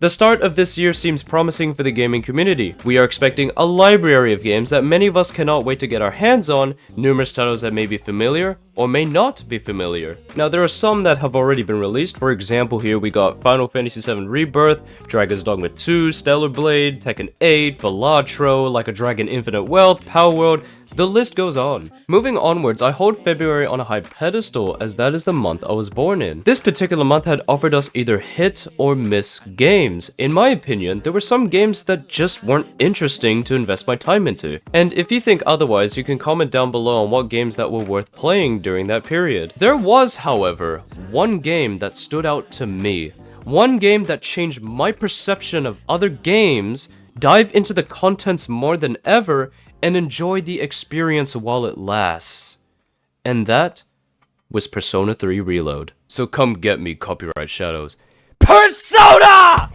The start of this year seems promising for the gaming community. We are expecting a library of games that many of us cannot wait to get our hands on, numerous titles that may be familiar, or may not be familiar. Now there are some that have already been released. For example, here we got Final Fantasy VII Rebirth, Dragon's Dogma 2, Stellar Blade, Tekken 8, Balatro, Like a Dragon Infinite Wealth, Power World. The list goes on. Moving onwards, I hold February on a high pedestal as that is the month I was born in. This particular month had offered us either hit or miss games. In my opinion, there were some games that just weren't interesting to invest my time into. And if you think otherwise, you can comment down below on what games that were worth playing during that period. There was, however, one game that stood out to me. One game that changed my perception of other games, dive into the contents more than ever, and enjoy the experience while it lasts. And that was Persona 3 Reload. So come get me, Copyright Shadows. Persona!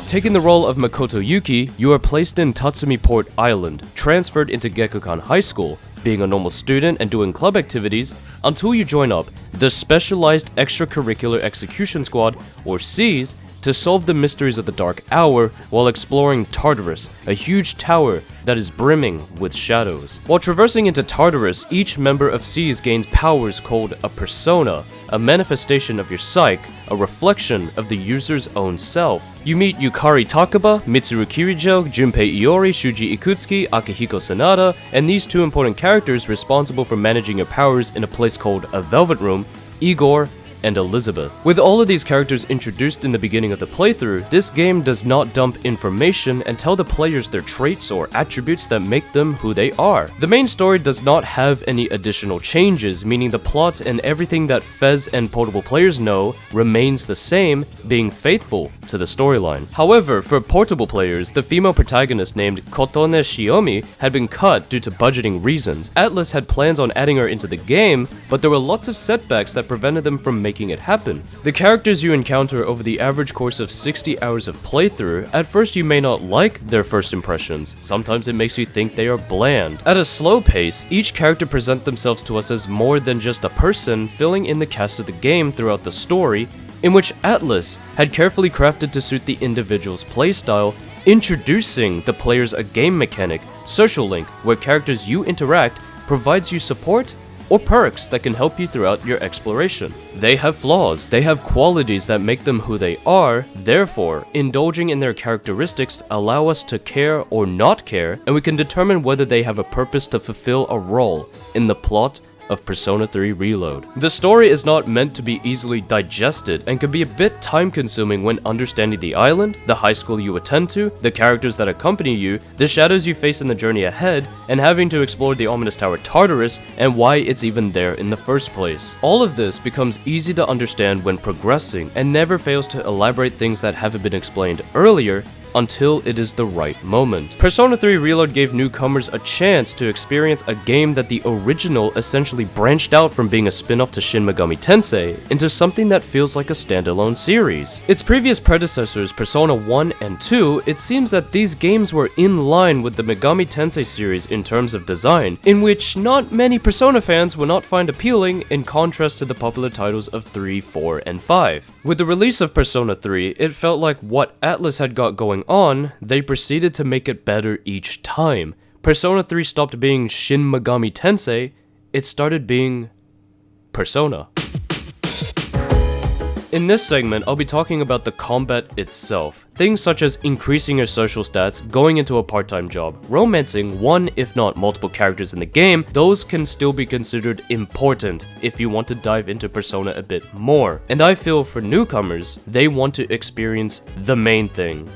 Taking the role of Makoto Yuki, you are placed in Tatsumi Port Island, transferred into Gekukan High School, being a normal student and doing club activities until you join up the Specialized Extracurricular Execution Squad, or SEAS, to solve the mysteries of the Dark Hour while exploring Tartarus, a huge tower that is brimming with shadows. While traversing into Tartarus, each member of SEAS gains powers called a persona, a manifestation of your psyche, a reflection of the user's own self. You meet Yukari Takaba, Mitsuru Kirijo, Junpei Iori, Shuji Ikutsuki, Akihiko Sanada, and these two important characters responsible for managing your powers in a place called a Velvet Room, Igor and Elizabeth. With all of these characters introduced in the beginning of the playthrough, this game does not dump information and tell the players their traits or attributes that make them who they are. The main story does not have any additional changes, meaning the plot and everything that Fez and portable players know remains the same, being faithful to the storyline. However, for portable players, the female protagonist named Kotone Shiomi had been cut due to budgeting reasons. Atlus had plans on adding her into the game, but there were lots of setbacks that prevented them from making it happen. The characters you encounter over the average course of 60 hours of playthrough, at first you may not like their first impressions. Sometimes it makes you think they are bland. At a slow pace, each character presents themselves to us as more than just a person filling in the cast of the game throughout the story, in which Atlus had carefully crafted to suit the individual's playstyle, introducing the players a game mechanic, Social Link, where characters you interact provides you support or perks that can help you throughout your exploration. They have flaws, they have qualities that make them who they are, therefore, indulging in their characteristics allow us to care or not care, and we can determine whether they have a purpose to fulfill a role in the plot of Persona 3 Reload. The story is not meant to be easily digested and can be a bit time-consuming when understanding the island, the high school you attend to, the characters that accompany you, the shadows you face in the journey ahead, and having to explore the ominous tower Tartarus and why it's even there in the first place. All of this becomes easy to understand when progressing and never fails to elaborate things that haven't been explained earlier until it is the right moment. Persona 3 Reload gave newcomers a chance to experience a game that the original essentially branched out from being a spin-off to Shin Megami Tensei into something that feels like a standalone series. Its previous predecessors, Persona 1 and 2, it seems that these games were in line with the Megami Tensei series in terms of design, in which not many Persona fans will not find appealing in contrast to the popular titles of 3, 4, and 5. With the release of Persona 3, it felt like what Atlus had got going on, they proceeded to make it better each time. Persona 3 stopped being Shin Megami Tensei, it started being Persona. In this segment, I'll be talking about the combat itself. Things such as increasing your social stats, going into a part-time job, romancing one if not multiple characters in the game, those can still be considered important if you want to dive into Persona a bit more. And I feel for newcomers, they want to experience the main thing,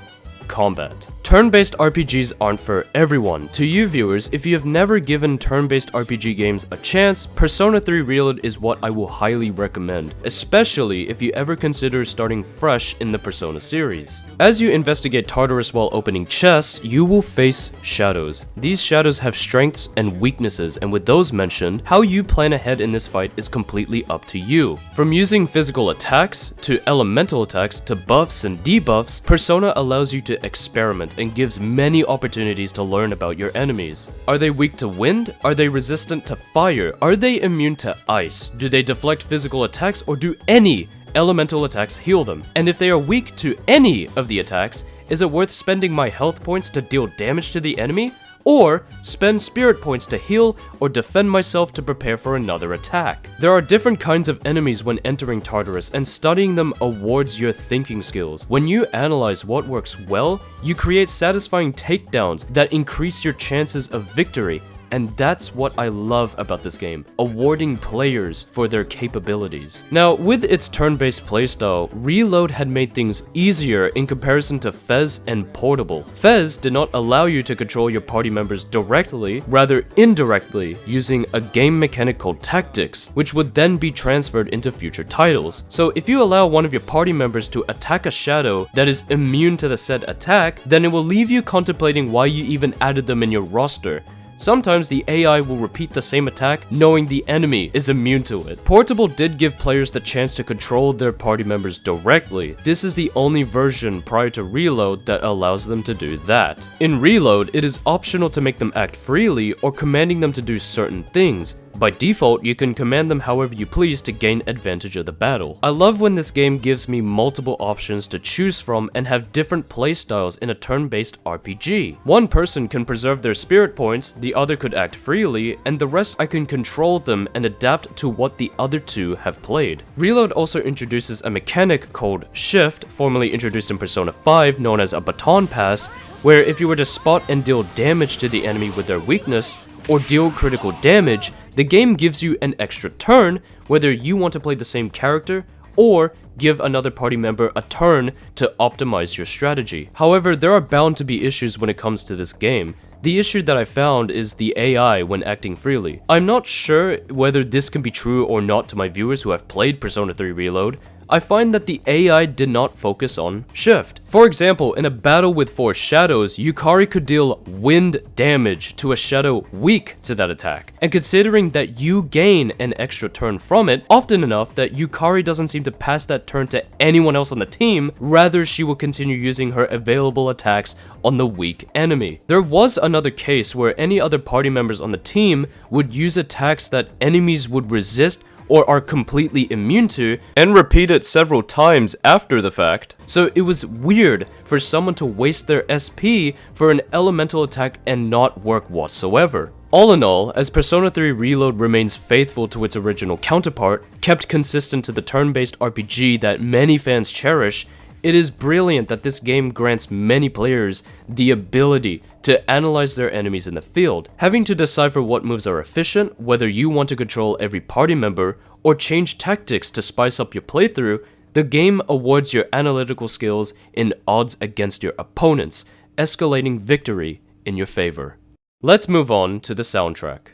combat. Turn-based RPGs aren't for everyone. To you viewers, if you have never given turn-based RPG games a chance, Persona 3 Reload is what I will highly recommend, especially if you ever consider starting fresh in the Persona series. As you investigate Tartarus while opening chests, you will face shadows. These shadows have strengths and weaknesses, and with those mentioned, how you plan ahead in this fight is completely up to you. From using physical attacks, to elemental attacks, to buffs and debuffs, Persona allows you to to experiment and gives many opportunities to learn about your enemies. Are they weak to wind? Are they resistant to fire? Are they immune to ice? Do they deflect physical attacks, or do any elemental attacks heal them? And if they are weak to any of the attacks, is it worth spending my health points to deal damage to the enemy? Or spend spirit points to heal or defend myself to prepare for another attack? There are different kinds of enemies when entering Tartarus, and studying them awards your thinking skills. When you analyze what works well, you create satisfying takedowns that increase your chances of victory. And that's what I love about this game, awarding players for their capabilities. Now, with its turn-based playstyle, Reload had made things easier in comparison to Fez and Portable. Fez did not allow you to control your party members directly, rather indirectly, using a game mechanic called Tactics, which would then be transferred into future titles. So if you allow one of your party members to attack a shadow that is immune to the said attack, then it will leave you contemplating why you even added them in your roster. Sometimes the AI will repeat the same attack knowing the enemy is immune to it. Portable did give players the chance to control their party members directly. This is the only version prior to Reload that allows them to do that. In Reload, it is optional to make them act freely or commanding them to do certain things. By default, you can command them however you please to gain advantage of the battle. I love when this game gives me multiple options to choose from and have different playstyles in a turn-based RPG. One person can preserve their spirit points, the other could act freely, and the rest I can control them and adapt to what the other two have played. Reload also introduces a mechanic called Shift, formerly introduced in Persona 5, known as a baton pass, where if you were to spot and deal damage to the enemy with their weakness, or deal critical damage, the game gives you an extra turn, whether you want to play the same character or give another party member a turn to optimize your strategy. However, there are bound to be issues when it comes to this game. The issue that I found is the AI when acting freely. I'm not sure whether this can be true or not to my viewers who have played Persona 3 Reload. I find that the AI did not focus on Shift. For example, in a battle with 4 shadows, Yukari could deal wind damage to a shadow weak to that attack. And considering that you gain an extra turn from it, often enough that Yukari doesn't seem to pass that turn to anyone else on the team, rather she will continue using her available attacks on the weak enemy. There was another case where any other party members on the team would use attacks that enemies would resist or are completely immune to, and repeat it several times after the fact. So it was weird for someone to waste their SP for an elemental attack and not work whatsoever. All in all, as Persona 3 Reload remains faithful to its original counterpart, kept consistent to the turn-based RPG that many fans cherish, it is brilliant that this game grants many players the ability to analyze their enemies in the field. Having to decipher what moves are efficient, whether you want to control every party member, or change tactics to spice up your playthrough, the game awards your analytical skills in odds against your opponents, escalating victory in your favor. Let's move on to the soundtrack.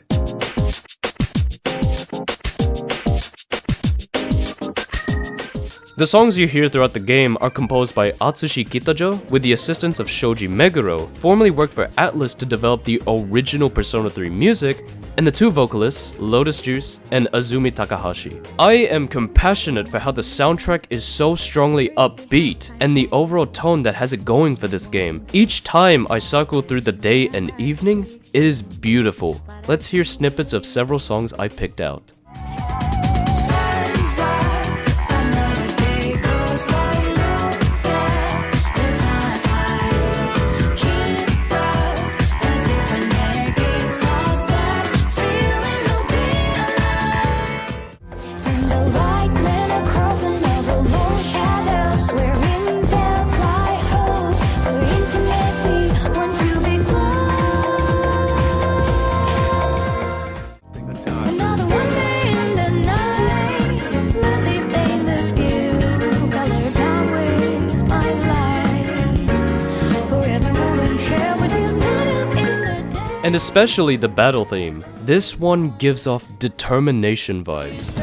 The songs you hear throughout the game are composed by Atsushi Kitajo with the assistance of Shoji Meguro, formerly worked for Atlus to develop the original Persona 3 music, and the 2 vocalists, Lotus Juice and Azumi Takahashi. I am compassionate for how the soundtrack is so strongly upbeat, and the overall tone that has it going for this game. Each time I cycle through the day and evening, it is beautiful. Let's hear snippets of several songs I picked out. And especially the battle theme. This one gives off determination vibes.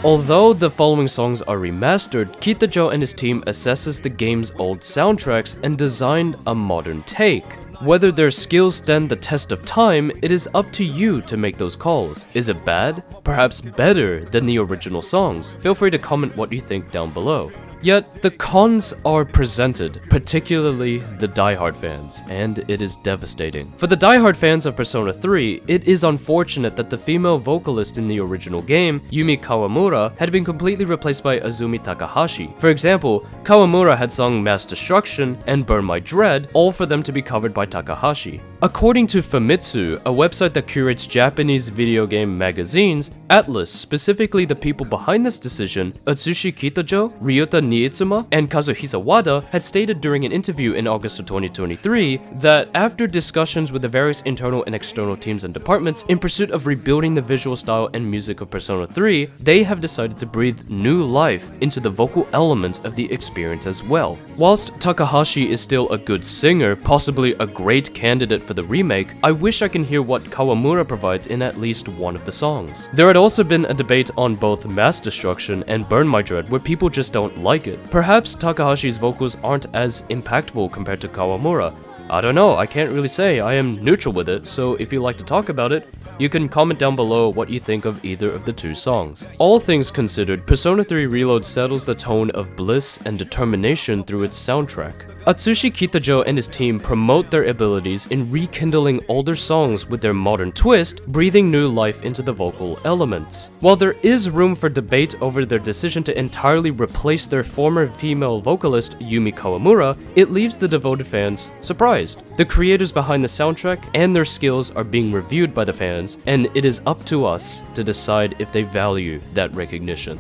Although the following songs are remastered, Kitajo and his team assesses the game's old soundtracks and designed a modern take. Whether their skills stand the test of time, it is up to you to make those calls. Is it bad? Perhaps better than the original songs? Feel free to comment what you think down below. Yet, the cons are presented, particularly the diehard fans, and it is devastating. For the diehard fans of Persona 3, it is unfortunate that the female vocalist in the original game, Yumi Kawamura, had been completely replaced by Azumi Takahashi. For example, Kawamura had sung Mass Destruction and Burn My Dread, all for them to be covered by Takahashi. According to Famitsu, a website that curates Japanese video game magazines, Atlas, specifically the people behind this decision, Atsushi Kitajo, Ryota Niitsuma, and Kazuhisa Wada, had stated during an interview in August of 2023 that after discussions with the various internal and external teams and departments in pursuit of rebuilding the visual style and music of Persona 3, they have decided to breathe new life into the vocal element of the experience as well. Whilst Takahashi is still a good singer, possibly a great candidate for the remake, I wish I can hear what Kawamura provides in at least one of the songs. There had also been a debate on both Mass Destruction and Burn My Dread where people just don't like it. Perhaps Takahashi's vocals aren't as impactful compared to Kawamura. I don't know, I can't really say, I am neutral with it, so if you'd like to talk about it, you can comment down below what you think of either of the two songs. All things considered, Persona 3 Reload settles the tone of bliss and determination through its soundtrack. Atsushi Kitajo and his team promote their abilities in rekindling older songs with their modern twist, breathing new life into the vocal elements. While there is room for debate over their decision to entirely replace their former female vocalist, Yumi Kawamura, it leaves the devoted fans surprised. The creators behind the soundtrack and their skills are being reviewed by the fans, and it is up to us to decide if they value that recognition.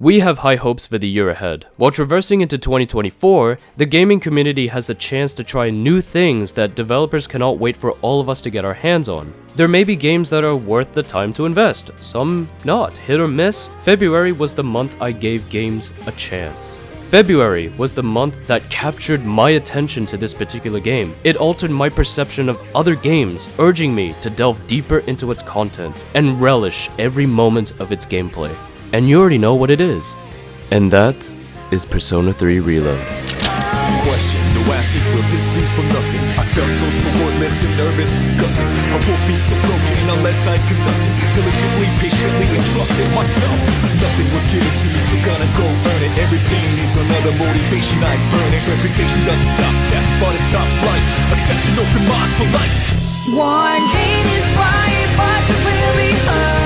We have high hopes for the year ahead. While traversing into 2024, the gaming community has a chance to try new things that developers cannot wait for all of us to get our hands on. There may be games that are worth the time to invest, some not, hit or miss. February was the month I gave games a chance. February was the month that captured my attention to this particular game. It altered my perception of other games, urging me to delve deeper into its content and relish every moment of its gameplay. And you already know what it is. And that is Persona 3 Reload. Question, no asses will this be for nothing. I felt so supportless and nervous, disgusting. I won't be so broken unless I conduct it diligently, patiently, and trusted myself. Nothing was given to me, so gonna go earn it. Every pain needs another motivation, I burn it. Reputation doesn't stop death, but it stops life. Accept an open mind for life. One day these quiet voices will be heard.